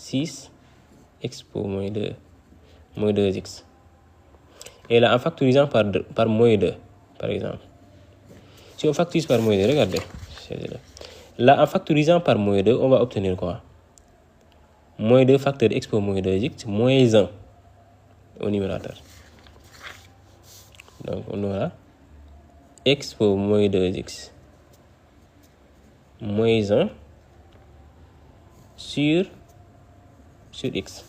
6 expo moins 2, moins 2x. Et là, en factorisant par moins 2, par exemple. Si on factorise par moins 2, regardez. Là, en factorisant par moins 2, on va obtenir quoi? Moins 2 facteur expo moins 2x, moins 1 au numérateur. Donc, on aura expo moins 2x moins 1 sur x.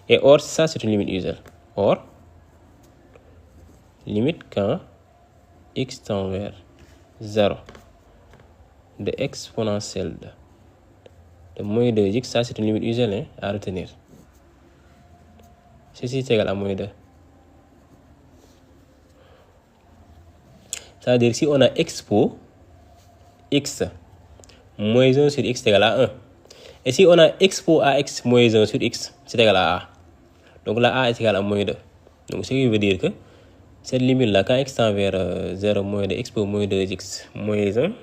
Et or, ça, c'est une limite usuelle. Or, limite quand x tend vers 0 de exponentielle de moins 2x, ça, c'est une limite usuelle à retenir. Ceci est égal à moins 2. Ça veut dire si on a expo x moins 1 sur x est égal à 1. Et si on a expo ax moins 1 sur x, c'est égal à a. Donc là, a est égal à moins 2. Donc ce qui veut dire que cette limite-là, quand x tend vers 0 moins de expo moins 2x moins 1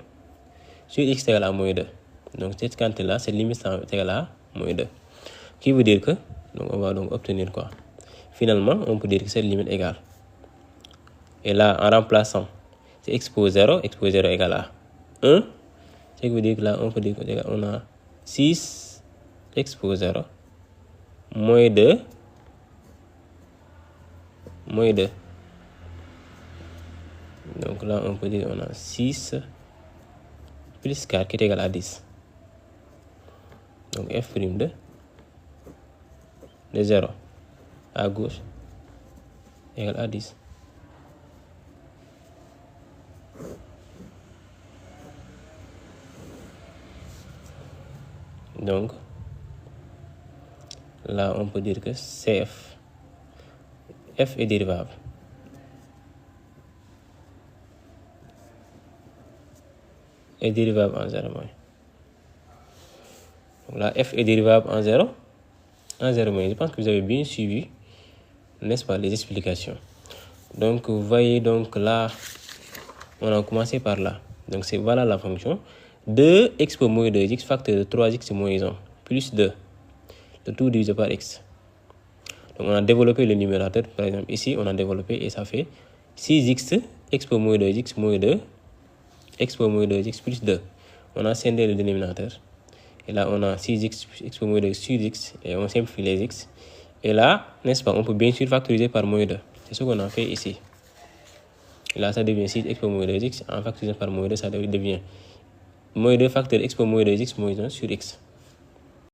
sur x est égal à moins 2. Donc cette quantité-là, cette limite est égale à moins 2. Qui veut dire que, donc on va donc obtenir quoi? Finalement, on peut dire que cette limite est égale. Et là, en remplaçant, c'est expo 0 égale à 1. Ce qui veut dire que là, on peut dire qu'on a 6 expo 0 moins 2 moins 2. Donc là, on peut dire qu'on a 6 plus 4 qui est égal à 10. Donc f' de 0 à gauche égale à 10. Donc là, on peut dire que CF, f est dérivable. Est dérivable en 0 moins. Donc là, f est dérivable en 0 moins. Je pense que vous avez bien suivi, n'est-ce pas, les explications. Donc vous voyez, donc là, on a commencé par là. Donc c'est voilà la fonction. 2 expo moins 2x facteur de 3x moins 1 plus 2. Le tout divisé par x. Donc on a développé le numérateur. Par exemple, ici, on a développé et ça fait 6x expo moins 2x moins 2 expo moins 2x plus 2. On a scindé le dénominateur. Et là, on a 6x expo moins 2 sur x. Et on simplifie les x. Et là, n'est-ce pas, on peut bien sûr factoriser par moins 2. C'est ce qu'on a fait ici. Et là, ça devient 6 expo moins 2x. En factorisant par moins 2, ça devient moins 2 facteur expo moins 2x moins 1 sur x.